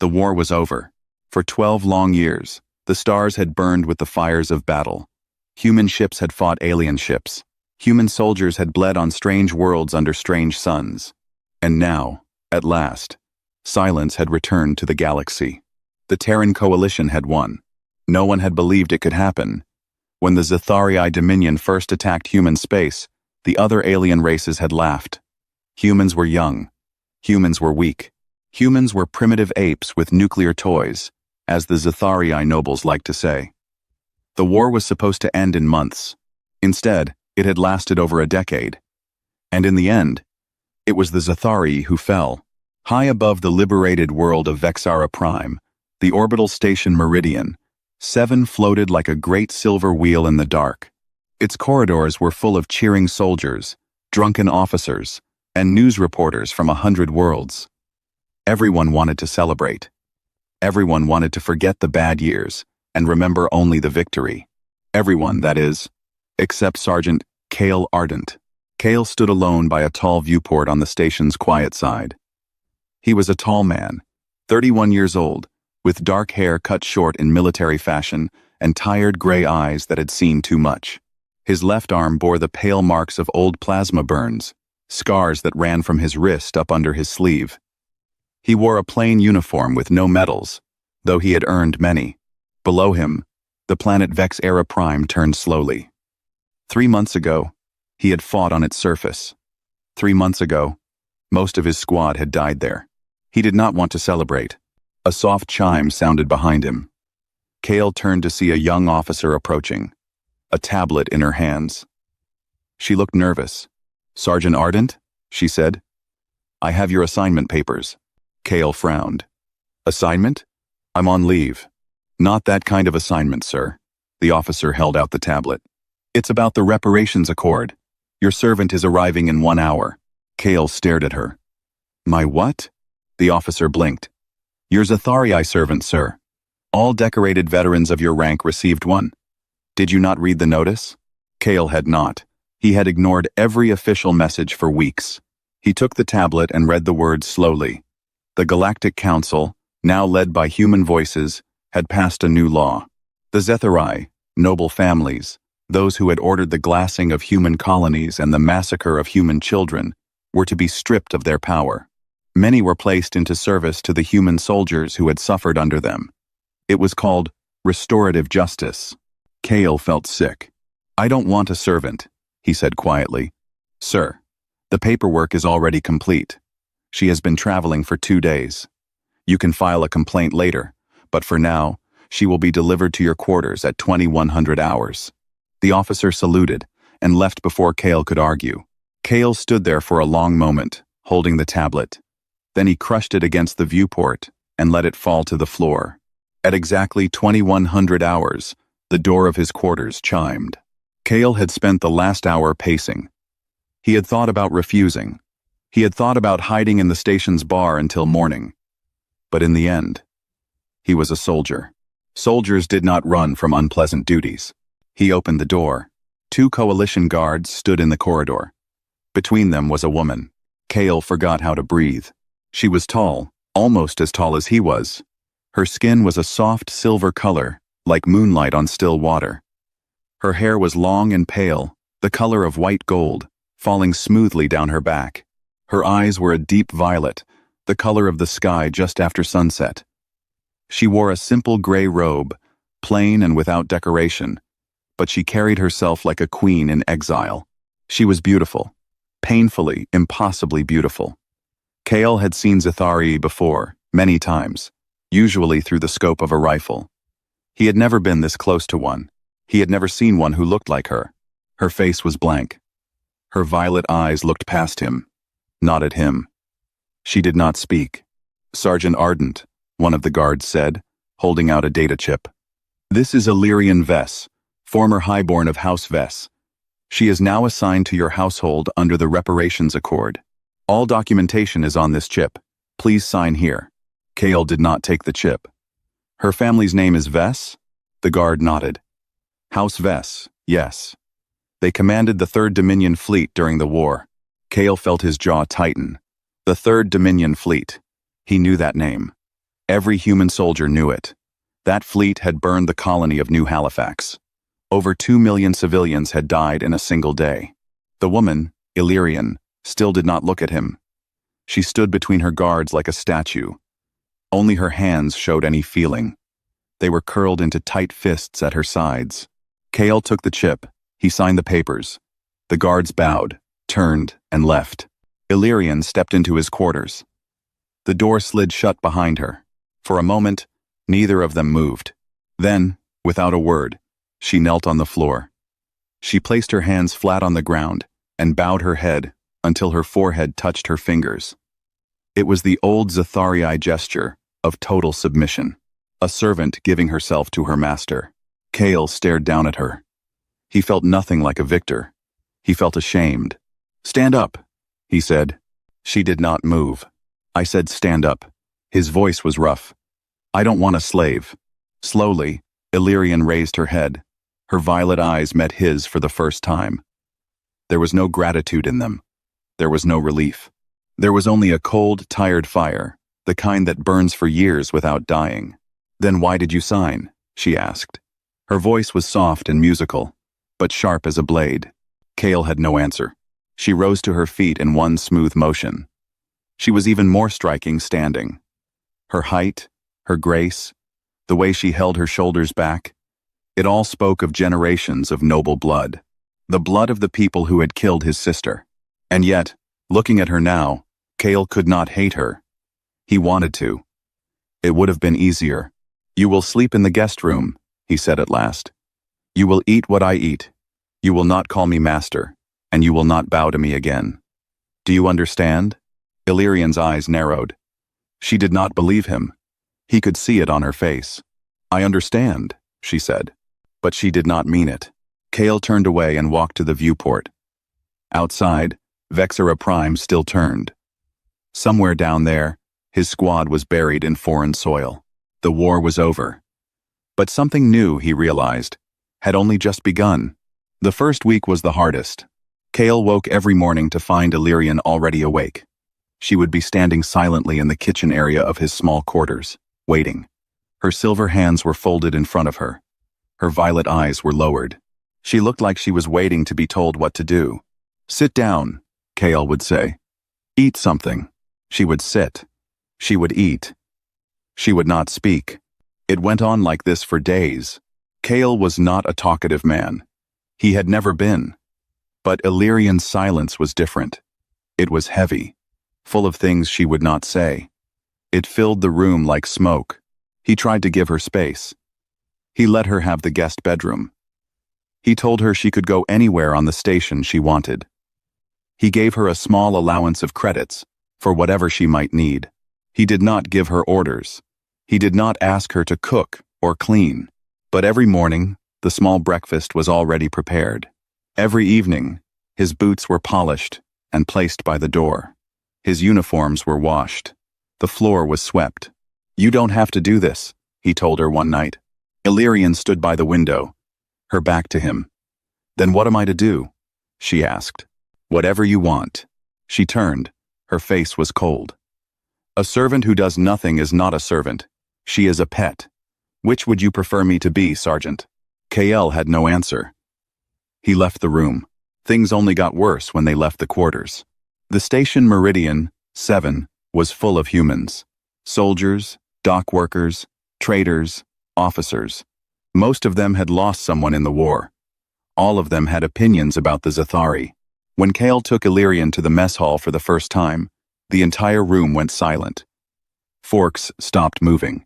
The war was over. For 12 long years, the stars had burned with the fires of battle. Human ships had fought alien ships. Human soldiers had bled on strange worlds under strange suns. And now, at last, silence had returned to the galaxy. The Terran coalition had won. No one had believed it could happen. When the Xathari Dominion first attacked human space, the other alien races had laughed. Humans were young. Humans were weak. Humans were primitive apes with nuclear toys, as the Xathari nobles liked to say. The war was supposed to end in months. Instead, it had lasted over a decade. And in the end, it was the Xathari who fell. High above the liberated world of Vexara Prime, the orbital station Meridian, Seven floated like a great silver wheel in the dark. Its corridors were full of cheering soldiers, drunken officers, and news reporters from 100 worlds. Everyone wanted to celebrate. Everyone wanted to forget the bad years and remember only the victory. Everyone, that is, except Sergeant Cale Ardent. Cale stood alone by a tall viewport on the station's quiet side. He was a tall man, 31 years old, with dark hair cut short in military fashion and tired gray eyes that had seen too much. His left arm bore the pale marks of old plasma burns, scars that ran from his wrist up under his sleeve. He wore a plain uniform with no medals, though he had earned many. Below him, the planet Vexara Prime turned slowly. 3 months ago, he had fought on its surface. 3 months ago, most of his squad had died there. He did not want to celebrate. A soft chime sounded behind him. Cale turned to see a young officer approaching, a tablet in her hands. She looked nervous. "Sergeant Ardent?" she said. "I have your assignment papers." Cale frowned. "Assignment? I'm on leave." "Not that kind of assignment, sir." The officer held out the tablet. "It's about the reparations accord. Your servant is arriving in 1 hour." Cale stared at her. "My what?" The officer blinked. "Your Xathari servant, sir. All decorated veterans of your rank received one. Did you not read the notice?" Cale had not. He had ignored every official message for weeks. He took the tablet and read the words slowly. The Galactic Council, now led by human voices, had passed a new law. The Xathari, noble families, those who had ordered the glassing of human colonies and the massacre of human children, were to be stripped of their power. Many were placed into service to the human soldiers who had suffered under them. It was called restorative justice. Cale felt sick. "I don't want a servant," he said quietly. "Sir, the paperwork is already complete. She has been traveling for 2 days. You can file a complaint later, but for now, she will be delivered to your quarters at 2100 hours. The officer saluted and left before Cale could argue. Cale stood there for a long moment, holding the tablet. Then he crushed it against the viewport and let it fall to the floor. At exactly 2100 hours, the door of his quarters chimed. Cale had spent the last hour pacing. He had thought about refusing. He had thought about hiding in the station's bar until morning. But in the end, he was a soldier. Soldiers did not run from unpleasant duties. He opened the door. 2 coalition guards stood in the corridor. Between them was a woman. Cale forgot how to breathe. She was tall, almost as tall as he was. Her skin was a soft silver color, like moonlight on still water. Her hair was long and pale, the color of white gold, falling smoothly down her back. Her eyes were a deep violet, the color of the sky just after sunset. She wore a simple gray robe, plain and without decoration, but she carried herself like a queen in exile. She was beautiful, painfully, impossibly beautiful. Cale had seen Xathari before, many times, usually through the scope of a rifle. He had never been this close to one. He had never seen one who looked like her. Her face was blank. Her violet eyes looked past him, not at him. She did not speak. "Sergeant Ardent," one of the guards said, holding out a data chip. "This is Illyrian Vess, former highborn of House Vess. She is now assigned to your household under the reparations accord. All documentation is on this chip. Please sign here." Cale did not take the chip. "Her family's name is Vess?" The guard nodded. "House Vess, yes. They commanded the 3rd Dominion Fleet during the war." Cale felt his jaw tighten. The 3rd Dominion Fleet. He knew that name. Every human soldier knew it. That fleet had burned the colony of New Halifax. Over 2 million civilians had died in a single day. The woman, Illyrian, still did not look at him. She stood between her guards like a statue. Only her hands showed any feeling. They were curled into tight fists at her sides. Kale took the chip. He signed the papers. The guards bowed, turned, and left. Illyrian stepped into his quarters. The door slid shut behind her. For a moment, neither of them moved. Then, without a word, she knelt on the floor. She placed her hands flat on the ground and bowed her head until her forehead touched her fingers. It was the old Zathari gesture of total submission, a servant giving herself to her master. Kale stared down at her. He felt nothing like a victor. He felt ashamed. "Stand up," he said. She did not move. "I said stand up." His voice was rough. "I don't want a slave." Slowly, Illyrian raised her head. Her violet eyes met his for the first time. There was no gratitude in them. There was no relief. There was only a cold, tired fire, the kind that burns for years without dying. "Then why did you sign?" she asked. Her voice was soft and musical, but sharp as a blade. Kale had no answer. She rose to her feet in one smooth motion. She was even more striking standing. Her height, her grace, the way she held her shoulders back, it all spoke of generations of noble blood. The blood of the people who had killed his sister. And yet, looking at her now, Kale could not hate her. He wanted to. It would have been easier. "You will sleep in the guest room," he said at last. "You will eat what I eat. You will not call me master, and you will not bow to me again. Do you understand?" Illyrian's eyes narrowed. She did not believe him. He could see it on her face. "I understand," she said. But she did not mean it. Kale turned away and walked to the viewport. Outside, Vexera Prime still turned. Somewhere down there, his squad was buried in foreign soil. The war was over. But something new, he realized, had only just begun. The first week was the hardest. Kale woke every morning to find Illyrian already awake. She would be standing silently in the kitchen area of his small quarters, waiting. Her silver hands were folded in front of her. Her violet eyes were lowered. She looked like she was waiting to be told what to do. "Sit down," Kale would say. "Eat something." She would sit. She would eat. She would not speak. It went on like this for days. Kale was not a talkative man. He had never been. But Illyrian's silence was different. It was heavy, full of things she would not say. It filled the room like smoke. He tried to give her space. He let her have the guest bedroom. He told her she could go anywhere on the station she wanted. He gave her a small allowance of credits for whatever she might need. He did not give her orders. He did not ask her to cook or clean. But every morning, the small breakfast was already prepared. Every evening, his boots were polished and placed by the door. His uniforms were washed. The floor was swept. "You don't have to do this," he told her one night. Illyrian stood by the window, her back to him. "Then what am I to do?" she asked. "Whatever you want." She turned. Her face was cold. "A servant who does nothing is not a servant. She is a pet. Which would you prefer me to be, Sergeant?" Kale had no answer. He left the room. Things only got worse when they left the quarters. The station Meridian 7 was full of humans. Soldiers, dock workers, traders, officers. Most of them had lost someone in the war. All of them had opinions about the Zathari. When Kale took Illyrian to the mess hall for the first time, the entire room went silent. Forks stopped moving.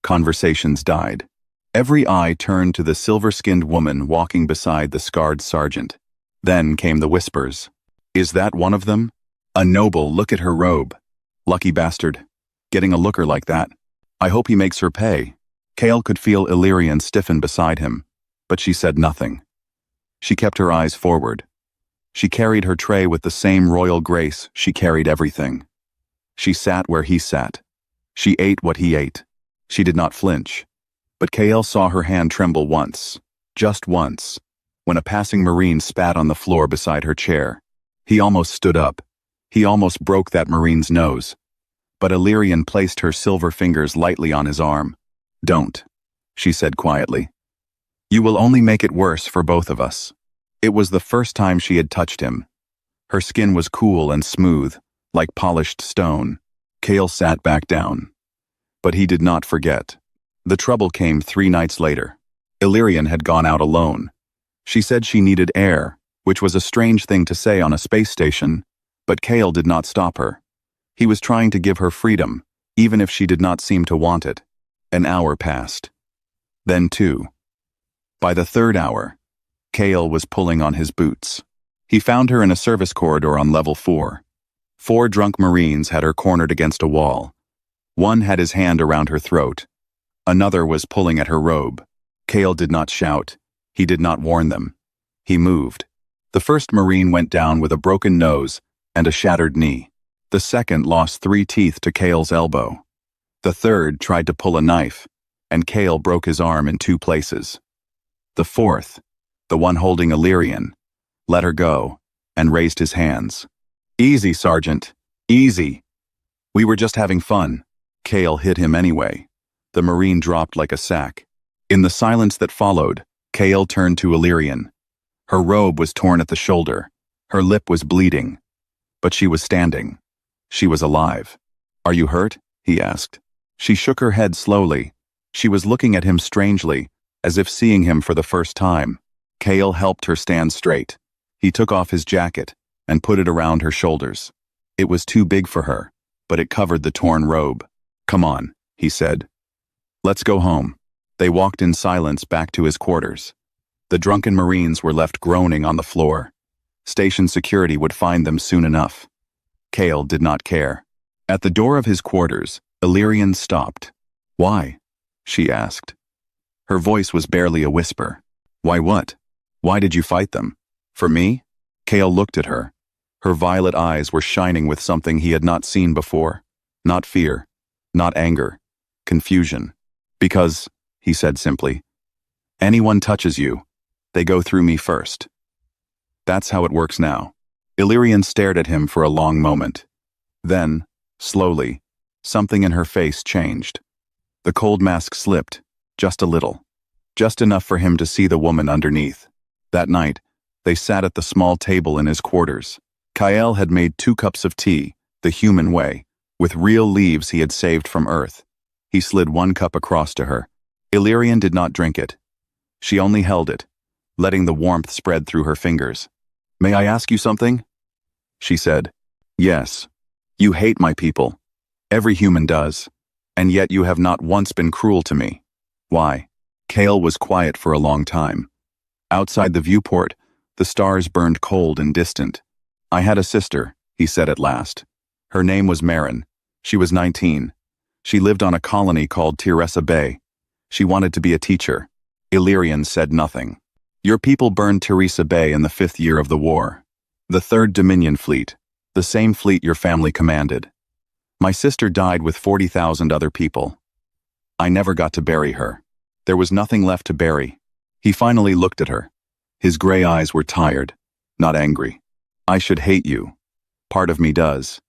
Conversations died. Every eye turned to the silver-skinned woman walking beside the scarred sergeant. Then came the whispers. "Is that one of them? A noble, look at her robe. Lucky bastard. Getting a looker like that. I hope he makes her pay." Kale could feel Illyrian stiffen beside him, but she said nothing. She kept her eyes forward. She carried her tray with the same royal grace she carried everything. She sat where he sat. She ate what he ate. She did not flinch. But Kale saw her hand tremble once, just once, when a passing Marine spat on the floor beside her chair. He almost stood up. He almost broke that Marine's nose. but Illyrian placed her silver fingers lightly on his arm. "Don't," she said quietly. "You will only make it worse for both of us." It was the first time she had touched him. Her skin was cool and smooth, like polished stone. Kale sat back down. But he did not forget. The trouble came 3 nights later. Illyrian had gone out alone. She said she needed air, which was a strange thing to say on a space station, but Kale did not stop her. He was trying to give her freedom, even if she did not seem to want it. An hour passed. Then 2. By the 3rd hour, Kale was pulling on his boots. He found her in a service corridor on level 4. 4 drunk Marines had her cornered against a wall. One had his hand around her throat. Another was pulling at her robe. Kale did not shout. He did not warn them. He moved. The first Marine went down with a broken nose and a shattered knee. The second lost 3 teeth to Kale's elbow. The third tried to pull a knife, and Kale broke his arm in 2 places. The fourth, the one holding Illyrian, let her go and raised his hands. "Easy, Sergeant. Easy. We were just having fun." Kale hit him anyway. The Marine dropped like a sack. In the silence that followed, Kale turned to Illyrian. Her robe was torn at the shoulder. Her lip was bleeding. But she was standing. She was alive. "Are you hurt?" he asked. She shook her head slowly. She was looking at him strangely, as if seeing him for the first time. Kale helped her stand straight. He took off his jacket and put it around her shoulders. It was too big for her, but it covered the torn robe. "Come on," he said. "Let's go home." They walked in silence back to his quarters. The drunken Marines were left groaning on the floor. Station security would find them soon enough. Kale did not care. At the door of his quarters, Illyrian stopped. "Why?" she asked. Her voice was barely a whisper. "Why what? Why did you fight them? For me?" Kale looked at her. Her violet eyes were shining with something he had not seen before. Not fear, not anger, confusion. "Because," he said simply, "anyone touches you, they go through me first. That's how it works now." Illyrian stared at him for a long moment. Then, slowly, something in her face changed. The cold mask slipped, just a little. Just enough for him to see the woman underneath. That night, they sat at the small table in his quarters. Kyle had made 2 cups of tea, the human way, with real leaves he had saved from Earth. He slid 1 cup across to her. Illyrian did not drink it. She only held it, letting the warmth spread through her fingers. "May I ask you something?" she said. "Yes. You hate my people. Every human does. And yet you have not once been cruel to me. Why?" Kale was quiet for a long time. Outside the viewport, the stars burned cold and distant. "I had a sister," he said at last. Her name was Marin. She was 19. She lived on a colony called Teresa Bay. She wanted to be a teacher. Illyrian said nothing. "Your people burned Teresa Bay in the 5th year of the war. The 3rd Dominion Fleet, the same fleet your family commanded. My sister died with 40,000 other people. I never got to bury her. There was nothing left to bury." He finally looked at her. His gray eyes were tired, not angry. "I should hate you. Part of me does.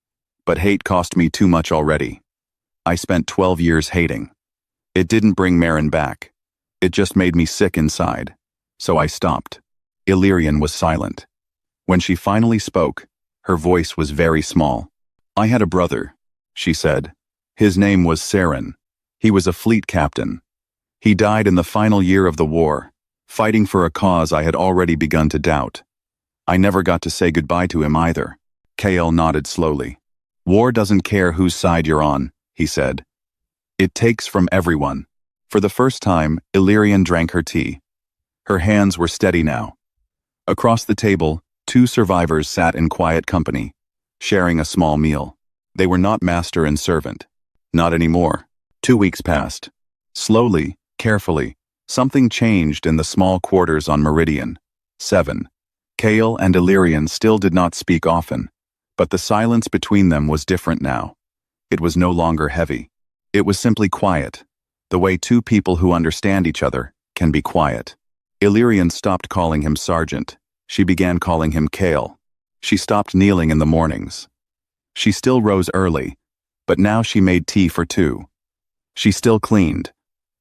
But hate cost me too much already. I spent 12 years hating. It didn't bring Marin back. It just made me sick inside. So I stopped." Illyrian was silent. When she finally spoke, her voice was very small. "I had a brother," she said. "His name was Saren. He was a fleet captain. He died in the final year of the war, fighting for a cause I had already begun to doubt. I never got to say goodbye to him either." Kale nodded slowly. "War doesn't care whose side you're on," he said. "It takes from everyone." For the first time, Illyrian drank her tea. Her hands were steady now. Across the table, 2 survivors sat in quiet company, sharing a small meal. They were not master and servant. Not anymore. 2 weeks passed. Slowly, carefully, something changed in the small quarters on Meridian 7. Kale and Illyrian still did not speak often, but the silence between them was different now. It was no longer heavy. It was simply quiet, the way 2 people who understand each other can be quiet. Illyrian stopped calling him Sergeant. She began calling him Kale. She stopped kneeling in the mornings. She still rose early, But now she made tea for two. She still cleaned,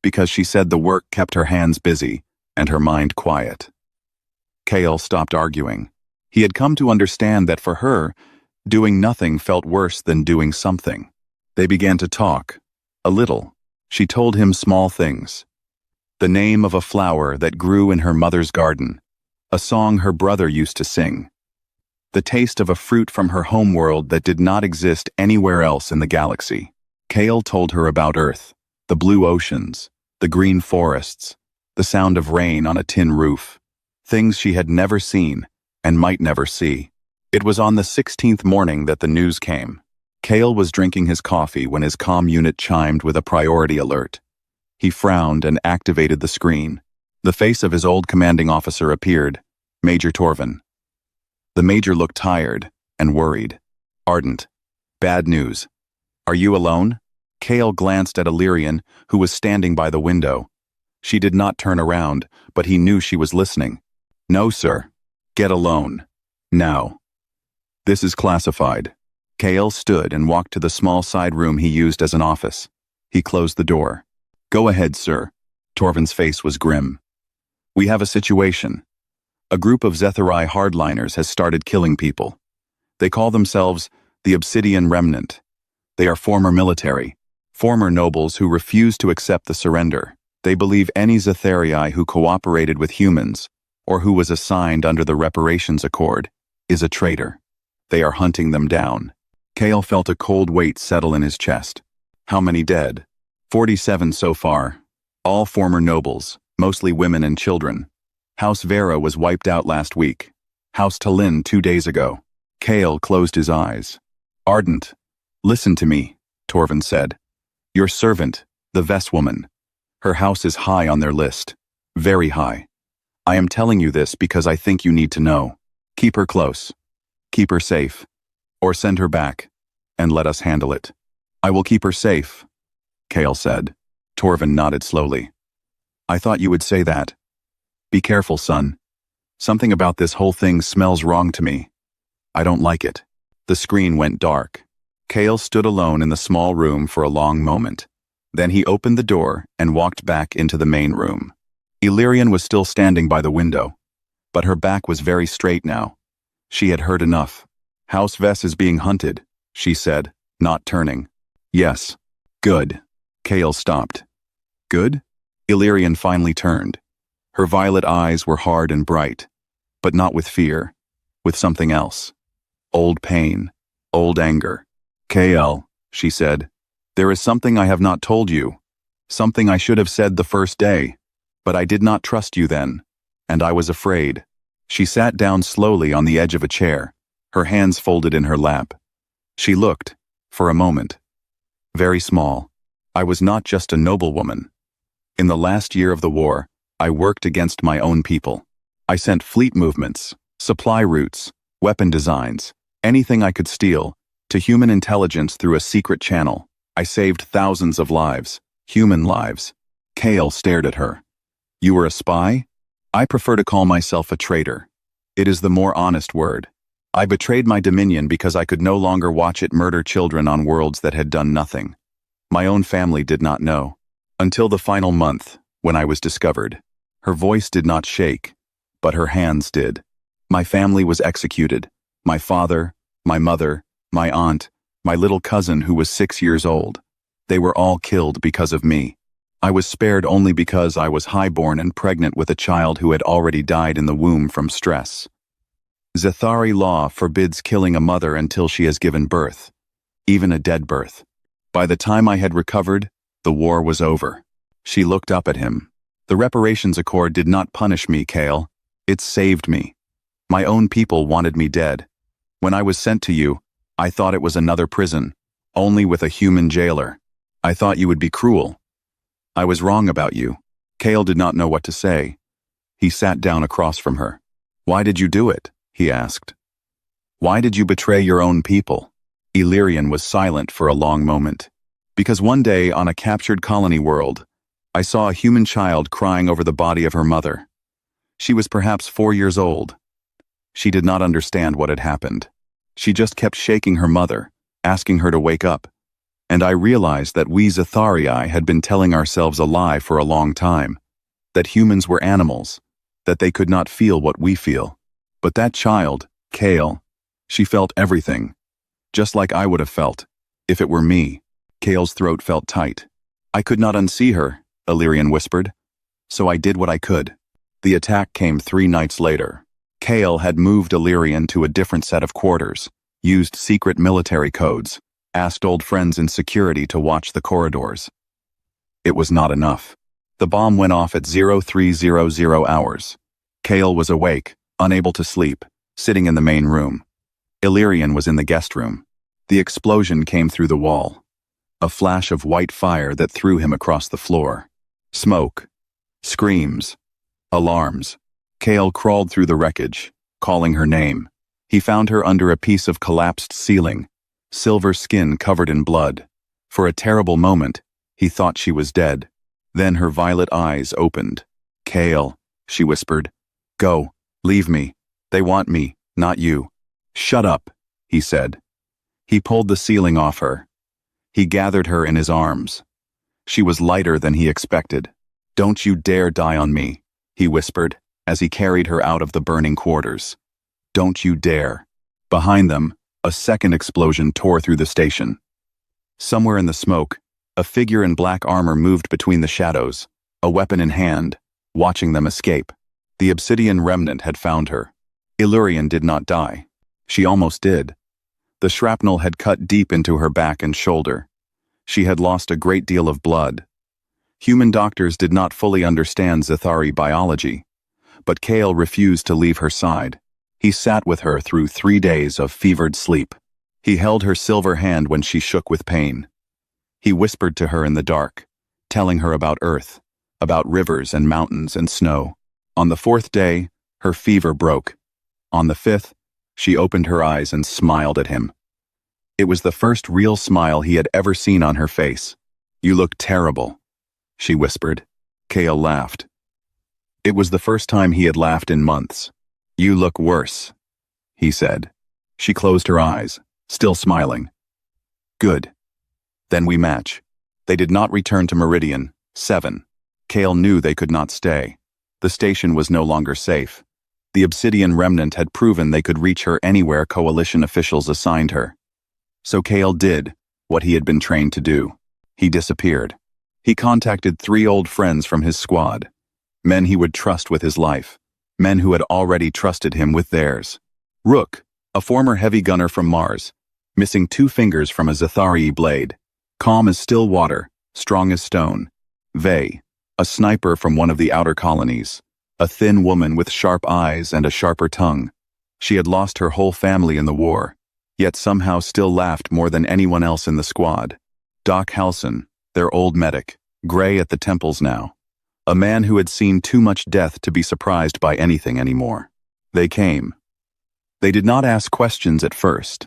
because she said the work kept her hands busy and her mind quiet. Kale stopped arguing. He had come to understand that for her, doing nothing felt worse than doing something. They began to talk. A little. She told him small things. The name of a flower that grew in her mother's garden. A song her brother used to sing. The taste of a fruit from her homeworld that did not exist anywhere else in the galaxy. Kale told her about Earth, the blue oceans, the green forests, the sound of rain on a tin roof. Things she had never seen and might never see. It was on the 16th morning that the news came. Kale was drinking his coffee when his comm unit chimed with a priority alert. He frowned and activated the screen. The face of his old commanding officer appeared, Major Torvin. The major looked tired and worried. Ardent. Bad news. Are you alone? Kale glanced at Illyrian, who was standing by the window. She did not turn around, but he knew she was listening. No, sir. Get alone. Now. This is classified. Kale stood and walked to the small side room he used as an office. He closed the door. Go ahead, sir. Torvin's face was grim. We have a situation. A group of Zethari hardliners has started killing people. They call themselves the Obsidian Remnant. They are former military, former nobles who refuse to accept the surrender. They believe any Zethari who cooperated with humans, or who was assigned under the Reparations Accord, is a traitor. They are hunting them down. Kale felt a cold weight settle in his chest. How many dead? 47 so far. All former nobles, mostly women and children. House Vera was wiped out last week. House Talin 2 days ago. Kale closed his eyes. Ardent. Listen to me, Torvin said. Your servant, the Vess woman. Her house is high on their list. Very high. I am telling you this because I think you need to know. Keep her close. Keep her safe. Or send her back, and let us handle it. I will keep her safe, Kale said. Torvin nodded slowly. I thought you would say that. Be careful, son. Something about this whole thing smells wrong to me. I don't like it. The screen went dark. Kale stood alone in the small room for a long moment. Then he opened the door and walked back into the main room. Illyrian was still standing by the window, but her back was very straight now. She had heard enough. House Vess is being hunted, she said, not turning. Yes. Good. Kale stopped. Good? Illyrian finally turned. Her violet eyes were hard and bright, but not with fear, with something else. Old pain, old anger. Kale, she said, there is something I have not told you, something I should have said the first day, but I did not trust you then, and I was afraid. She sat down slowly on the edge of a chair, her hands folded in her lap. She looked, for a moment. Very small. I was not just a noblewoman. In the last year of the war, I worked against my own people. I sent fleet movements, supply routes, weapon designs, anything I could steal, to human intelligence through a secret channel. I saved thousands of lives, human lives. Kale stared at her. You were a spy? I prefer to call myself a traitor. It is the more honest word. I betrayed my dominion because I could no longer watch it murder children on worlds that had done nothing. My own family did not know. Until the final month, when I was discovered. Her voice did not shake, but her hands did. My family was executed. My father, my mother, my aunt, my little cousin who was 6 years old. They were all killed because of me. I was spared only because I was highborn and pregnant with a child who had already died in the womb from stress. Zethari law forbids killing a mother until she has given birth, even a dead birth. By the time I had recovered, the war was over. She looked up at him. The Reparations Accord did not punish me, Kale. It saved me. My own people wanted me dead. When I was sent to you, I thought it was another prison, only with a human jailer. I thought you would be cruel. I was wrong about you. Kale did not know what to say. He sat down across from her. Why did you do it? He asked. Why did you betray your own people? Illyrian was silent for a long moment. Because one day on a captured colony world, I saw a human child crying over the body of her mother. She was perhaps 4 years old. She did not understand what had happened. She just kept shaking her mother, asking her to wake up. And I realized that we Xatharii had been telling ourselves a lie for a long time. That humans were animals. That they could not feel what we feel. But that child, Kale, she felt everything. Just like I would have felt, if it were me. Kale's throat felt tight. I could not unsee her, Illyrian whispered. So I did what I could. The attack came 3 nights later. Kale had moved Illyrian to a different set of quarters, used secret military codes, asked old friends in security to watch the corridors. It was not enough. The bomb went off at 0300 hours. Kale was awake, unable to sleep, sitting in the main room. Illyrian was in the guest room. The explosion came through the wall. A flash of white fire that threw him across the floor. Smoke. Screams. Alarms. Kale crawled through the wreckage, calling her name. He found her under a piece of collapsed ceiling, silver skin covered in blood. For a terrible moment, he thought she was dead. Then her violet eyes opened. Kale, she whispered. Go, leave me. They want me, not you. Shut up, he said. He pulled the ceiling off her. He gathered her in his arms. She was lighter than he expected. Don't you dare die on me, he whispered, as he carried her out of the burning quarters. Don't you dare. Behind them, a second explosion tore through the station. Somewhere in the smoke, a figure in black armor moved between the shadows, a weapon in hand, watching them escape. The obsidian remnant had found her. Illyrian did not die. She almost did. The shrapnel had cut deep into her back and shoulder. She had lost a great deal of blood. Human doctors did not fully understand Xatharii biology, but Kale refused to leave her side. He sat with her through 3 days of fevered sleep. He held her silver hand when she shook with pain. He whispered to her in the dark, telling her about Earth, about rivers and mountains and snow. On the 4th day, her fever broke. On the 5th, she opened her eyes and smiled at him. It was the first real smile he had ever seen on her face. You look terrible, she whispered. Kale laughed. It was the first time he had laughed in months. You look worse, he said. She closed her eyes, still smiling. Good. Then we match. They did not return to Meridian 7. Kale knew they could not stay. The station was no longer safe. The obsidian remnant had proven they could reach her anywhere coalition officials assigned her. So Kale did what he had been trained to do. He disappeared. He contacted 3 old friends from his squad, men he would trust with his life, men who had already trusted him with theirs. Rook, a former heavy gunner from Mars, missing 2 fingers from a Xatharii blade, calm as still water, strong as stone. Vey, a sniper from one of the outer colonies, a thin woman with sharp eyes and a sharper tongue. She had lost her whole family in the war, yet somehow still laughed more than anyone else in the squad. Doc Halson, their old medic, gray at the temples now. A man who had seen too much death to be surprised by anything anymore. They came. They did not ask questions at first.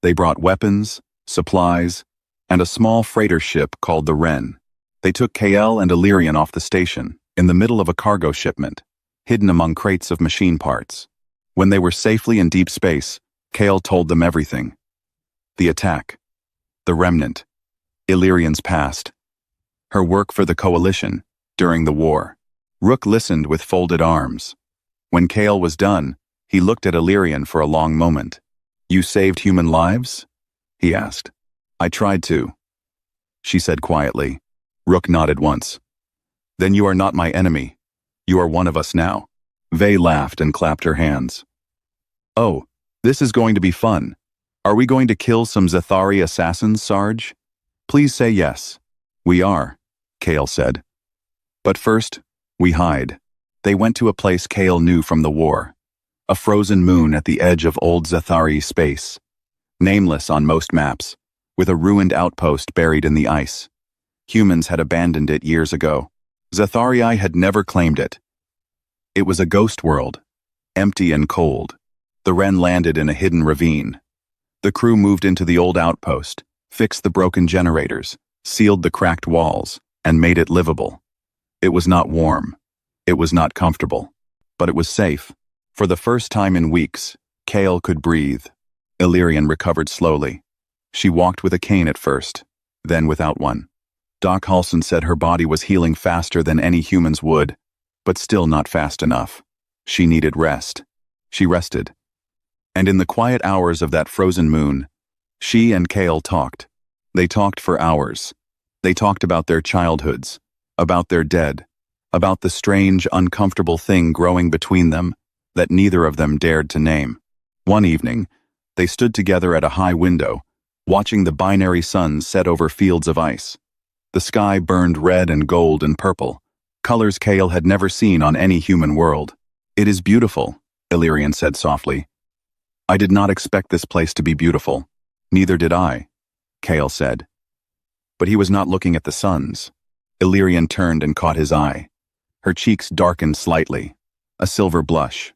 They brought weapons, supplies, and a small freighter ship called the Wren. They took Kale and Illyrian off the station, in the middle of a cargo shipment, hidden among crates of machine parts. When they were safely in deep space, Kale told them everything. The attack. The remnant. Illyrian's past. Her work for the coalition, during the war. Rook listened with folded arms. When Kale was done, he looked at Illyrian for a long moment. You saved human lives? He asked. I tried to, she said quietly. Rook nodded once. Then you are not my enemy. You are one of us now. Vey laughed and clapped her hands. Oh, this is going to be fun. Are we going to kill some Xatharii assassins, Sarge? Please say yes. We are, Kale said. But first, we hide. They went to a place Kale knew from the war. A frozen moon at the edge of old Xatharii space. Nameless on most maps, with a ruined outpost buried in the ice. Humans had abandoned it years ago. Xatharii had never claimed it. It was a ghost world, empty and cold. The Wren landed in a hidden ravine. The crew moved into the old outpost, fixed the broken generators, sealed the cracked walls, and made it livable. It was not warm. It was not comfortable. But it was safe. For the first time in weeks, Kale could breathe. Illyrian recovered slowly. She walked with a cane at first, then without one. Doc Halson said her body was healing faster than any humans would, but still not fast enough. She needed rest. She rested. And in the quiet hours of that frozen moon, she and Kale talked. They talked for hours. They talked about their childhoods, about their dead, about the strange, uncomfortable thing growing between them that neither of them dared to name. One evening, they stood together at a high window, watching the binary suns set over fields of ice. The sky burned red and gold and purple, colors Kale had never seen on any human world. "It is beautiful," Illyrian said softly. "I did not expect this place to be beautiful." "Neither did I," Kale said. But he was not looking at the suns. Illyrian turned and caught his eye. Her cheeks darkened slightly, a silver blush.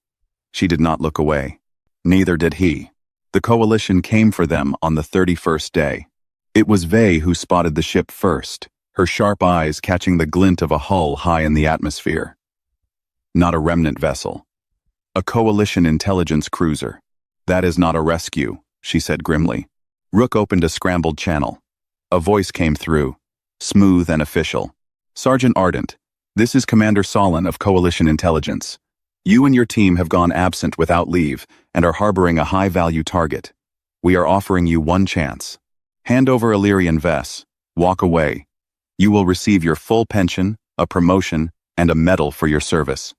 She did not look away. Neither did he. The coalition came for them on the 31st day. It was Vey who spotted the ship first, her sharp eyes catching the glint of a hull high in the atmosphere. Not a remnant vessel. A coalition intelligence cruiser. "That is not a rescue," she said grimly. Rook opened a scrambled channel. A voice came through, smooth and official. "Sergeant Ardent, this is Commander Solon of Coalition Intelligence. You and your team have gone absent without leave and are harboring a high-value target. We are offering you one chance. Hand over Illyrian Vess. Walk away. You will receive your full pension, a promotion, and a medal for your service.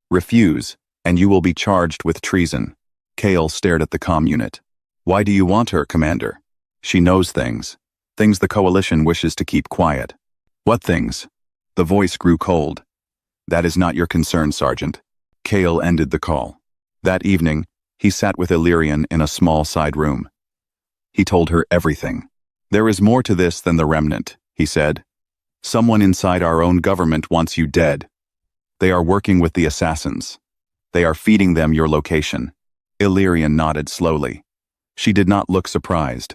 Refuse, and you will be charged with treason." Kale stared at the comm unit. "Why do you want her, Commander? She knows things. Things the Coalition wishes to keep quiet." "What things?" The voice grew cold. "That is not your concern, Sergeant." Kale ended the call. That evening, he sat with Illyrian in a small side room. He told her everything. "There is more to this than the remnant," he said. "Someone inside our own government wants you dead. They are working with the assassins. They are feeding them your location." Illyrian nodded slowly. She did not look surprised.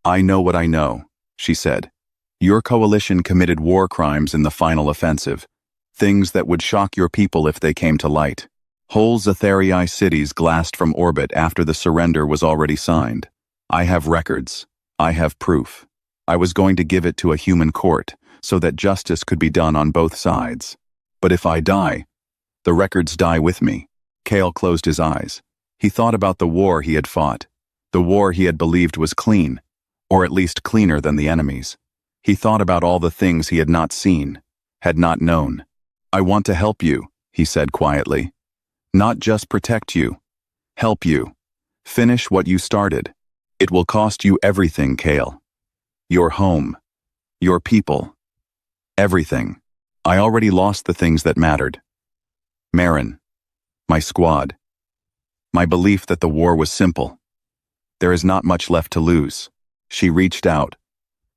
"I know what I know," she said. "Your coalition committed war crimes in the final offensive, things that would shock your people if they came to light. Whole Zathari cities glassed from orbit after the surrender was already signed. I have records. I have proof. I was going to give it to a human court so that justice could be done on both sides. But if I die, the records die with me." Kale closed his eyes. He thought about the war he had fought, the war he had believed was clean, or at least cleaner than the enemy's. He thought about all the things he had not seen, had not known. "I want to help you," he said quietly. "Not just protect you. Help you. Finish what you started. It will cost you everything, Kale. Your home. Your people. Everything. I already lost the things that mattered. Marin. My squad. My belief that the war was simple. There is not much left to lose." She reached out.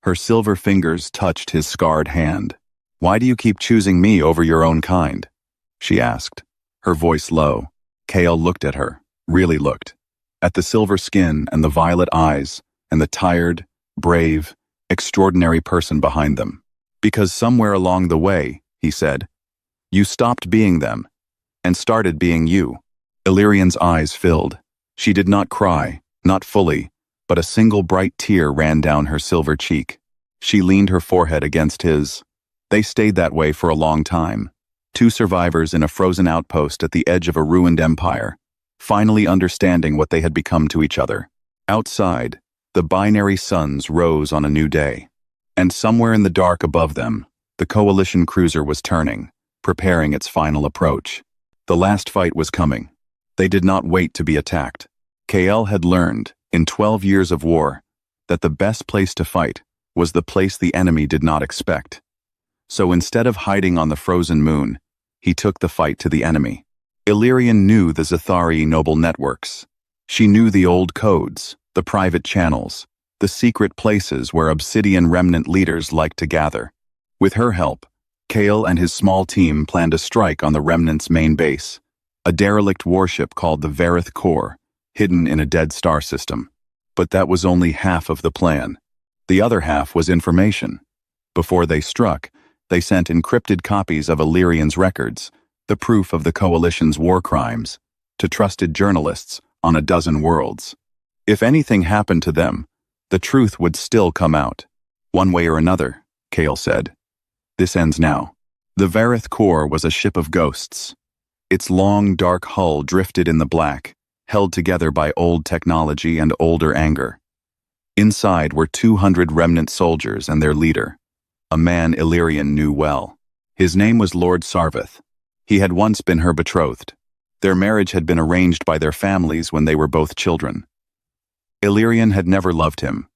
Her silver fingers touched his scarred hand. "Why do you keep choosing me over your own kind?" she asked, her voice low. Kale looked at her, really looked, at the silver skin and the violet eyes and the tired, brave, extraordinary person behind them. "Because somewhere along the way," he said, "you stopped being them and started being you." Illyrian's eyes filled. She did not cry, not fully, but a single bright tear ran down her silver cheek. She leaned her forehead against his. They stayed that way for a long time. Two survivors in a frozen outpost at the edge of a ruined empire, finally understanding what they had become to each other. Outside, the binary suns rose on a new day. And somewhere in the dark above them, the coalition cruiser was turning, preparing its final approach. The last fight was coming. They did not wait to be attacked. Kale had learned, in 12 years of war, that the best place to fight was the place the enemy did not expect. So instead of hiding on the frozen moon, he took the fight to the enemy. Illyrian knew the Zathari noble networks. She knew the old codes, the private channels, the secret places where Obsidian remnant leaders liked to gather. With her help, Kale and his small team planned a strike on the remnant's main base, a derelict warship called the Varith Core, hidden in a dead star system. But that was only half of the plan. The other half was information. Before they struck, they sent encrypted copies of Illyrian's records, the proof of the Coalition's war crimes, to trusted journalists on a dozen worlds. If anything happened to them, the truth would still come out. One way or another, Kale said. This ends now. The Vareth core was a ship of ghosts. Its long, dark hull drifted in the black, held together by old technology and older anger. Inside were 200 remnant soldiers and their leader, a man Illyrian knew well. His name was Lord Sarveth. He had once been her betrothed. Their marriage had been arranged by their families when they were both children. Illyrian had never loved him.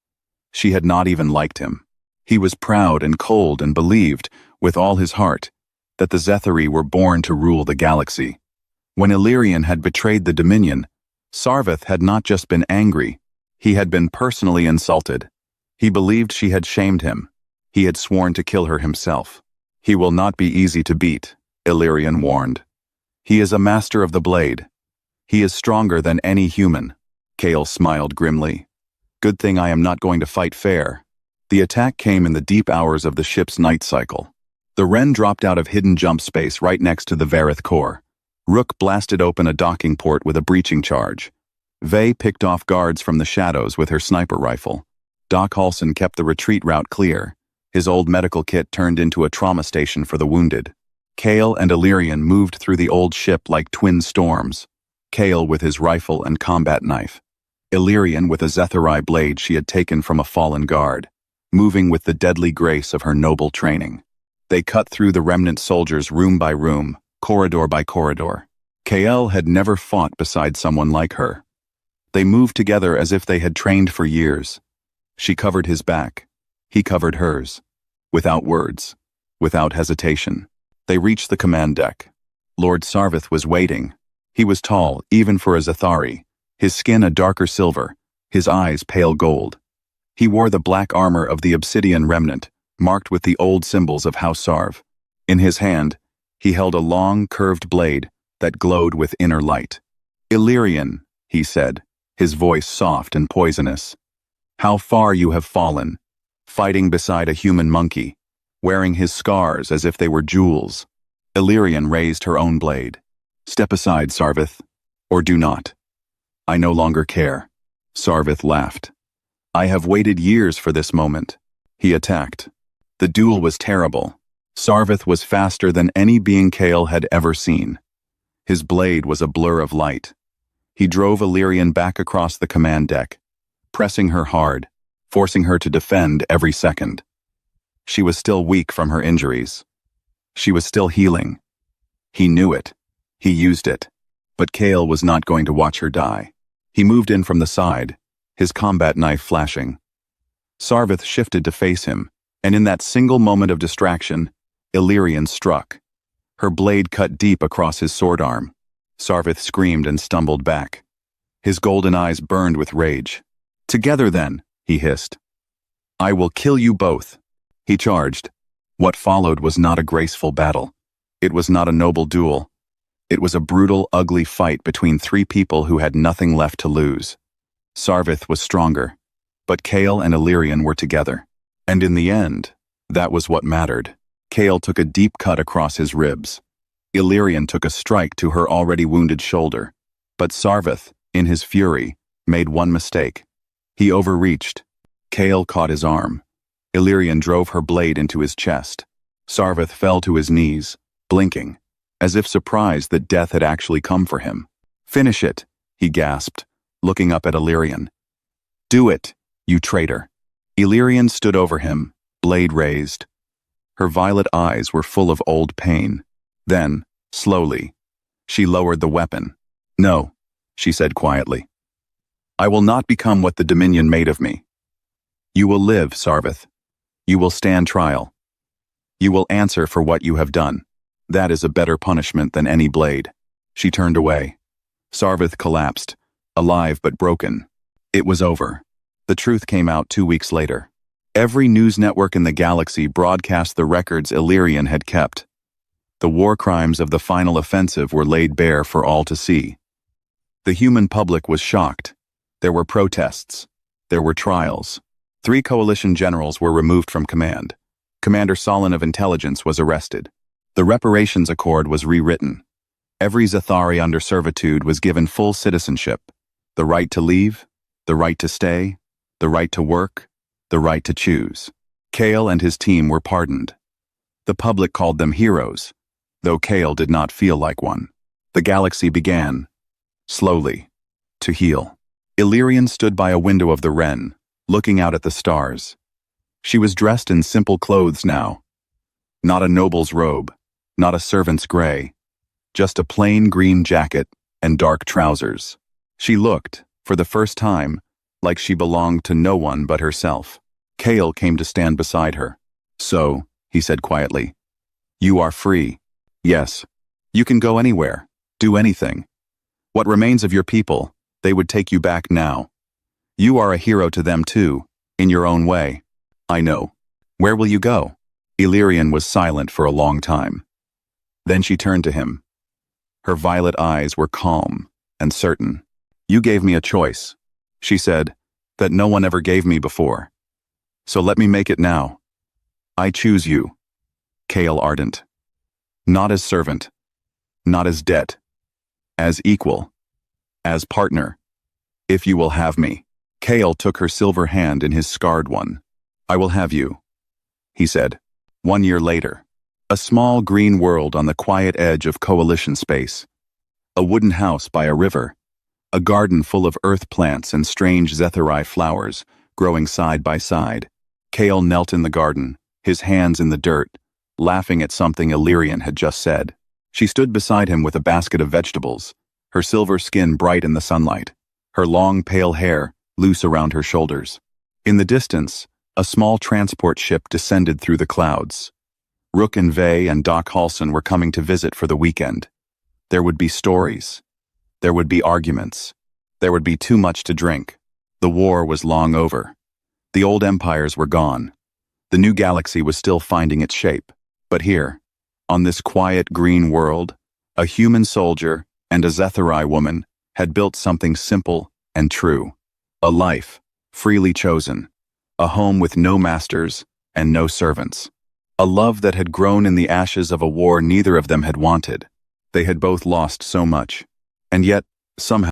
She had not even liked him. He was proud and cold and believed, with all his heart, that the Zethari were born to rule the galaxy. When Illyrian had betrayed the Dominion, Sarveth had not just been angry, he had been personally insulted. He believed she had shamed him. He had sworn to kill her himself. He will not be easy to beat, Illyrian warned. He is a master of the blade. He is stronger than any human. Kale smiled grimly. Good thing I am not going to fight fair. The attack came in the deep hours of the ship's night cycle. The Wren dropped out of hidden jump space right next to the Vareth core. Rook blasted open a docking port with a breaching charge. Vey picked off guards from the shadows with her sniper rifle. Doc Halson kept the retreat route clear. His old medical kit turned into a trauma station for the wounded. Kale and Illyrian moved through the old ship like twin storms. Kale with his rifle and combat knife. Illyrian with a Zethari blade she had taken from a fallen guard, moving with the deadly grace of her noble training. They cut through the remnant soldiers room by room, corridor by corridor. Kale had never fought beside someone like her. They moved together as if they had trained for years. She covered his back. He covered hers. Without words. Without hesitation. They reached the command deck. Lord Sarveth was waiting. He was tall, even for a Zethari, his skin a darker silver, his eyes pale gold. He wore the black armor of the Obsidian Remnant, marked with the old symbols of House Sarv. In his hand, he held a long, curved blade that glowed with inner light. Illyrian, he said, his voice soft and poisonous. How far you have fallen, fighting beside a human monkey, wearing his scars as if they were jewels. Illyrian raised her own blade. Step aside, Sarveth, or do not. I no longer care. Sarveth laughed. I have waited years for this moment. He attacked. The duel was terrible. Sarveth was faster than any being Kale had ever seen. His blade was a blur of light. He drove Illyrian back across the command deck, pressing her hard, forcing her to defend every second. She was still weak from her injuries. She was still healing. He knew it. He used it. But Kale was not going to watch her die. He moved in from the side, his combat knife flashing. Sarveth shifted to face him, and in that single moment of distraction, Illyrian struck. Her blade cut deep across his sword arm. Sarveth screamed and stumbled back. His golden eyes burned with rage. Together then, he hissed. I will kill you both. He charged. What followed was not a graceful battle. It was not a noble duel. It was a brutal, ugly fight between three people who had nothing left to lose. Sarveth was stronger, but Kale and Illyrian were together. And in the end, that was what mattered. Kale took a deep cut across his ribs. Illyrian took a strike to her already wounded shoulder. But Sarveth, in his fury, made one mistake. He overreached. Kale caught his arm. Illyrian drove her blade into his chest. Sarveth fell to his knees, blinking, as if surprised that death had actually come for him. Finish it, he gasped, looking up at Illyrian. Do it, you traitor. Illyrian stood over him, blade raised. Her violet eyes were full of old pain. Then, slowly, she lowered the weapon. No, she said quietly. I will not become what the Dominion made of me. You will live, Sarveth. You will stand trial. You will answer for what you have done. That is a better punishment than any blade. She turned away. Sarveth collapsed, alive but broken. It was over. The truth came out 2 weeks later. Every news network in the galaxy broadcast the records Illyrian had kept. The war crimes of the final offensive were laid bare for all to see. The human public was shocked. There were protests. There were trials. 3 coalition generals were removed from command. Commander Solon of Intelligence was arrested. The reparations accord was rewritten. Every Zethari under servitude was given full citizenship. The right to leave, the right to stay, the right to work, the right to choose. Kale and his team were pardoned. The public called them heroes, though Kale did not feel like one. The galaxy began, slowly, to heal. Illyrian stood by a window of the Wren, looking out at the stars. She was dressed in simple clothes now. Not a noble's robe, not a servant's gray, just a plain green jacket and dark trousers. She looked, for the first time, like she belonged to no one but herself. Kale came to stand beside her. "So," he said quietly, "you are free. Yes, you can go anywhere, do anything. What remains of your people, they would take you back now. You are a hero to them too, in your own way. I know. Where will you go?" Illyrian was silent for a long time. Then she turned to him. Her violet eyes were calm and certain. "You gave me a choice," she said, "that no one ever gave me before. So let me make it now. I choose you." Kale ardent. Not as servant, not as debt, as equal, as partner. If you will have me. Kale took her silver hand in his scarred one. "I will have you," he said. 1 year later, a small green world on the quiet edge of coalition space. A wooden house by a river. A garden full of earth plants and strange Zethari flowers growing side by side. Kale knelt in the garden, his hands in the dirt, laughing at something Illyrian had just said. She stood beside him with a basket of vegetables, her silver skin bright in the sunlight, her long pale hair loose around her shoulders. In the distance, a small transport ship descended through the clouds. Rook and Vey and Doc Halson were coming to visit for the weekend. There would be stories. There would be arguments. There would be too much to drink. The war was long over. The old empires were gone. The new galaxy was still finding its shape. But here, on this quiet green world, a human soldier and a Zethari woman had built something simple and true. A life, freely chosen. A home with no masters and no servants. A love that had grown in the ashes of a war neither of them had wanted. They had both lost so much. And yet, somehow,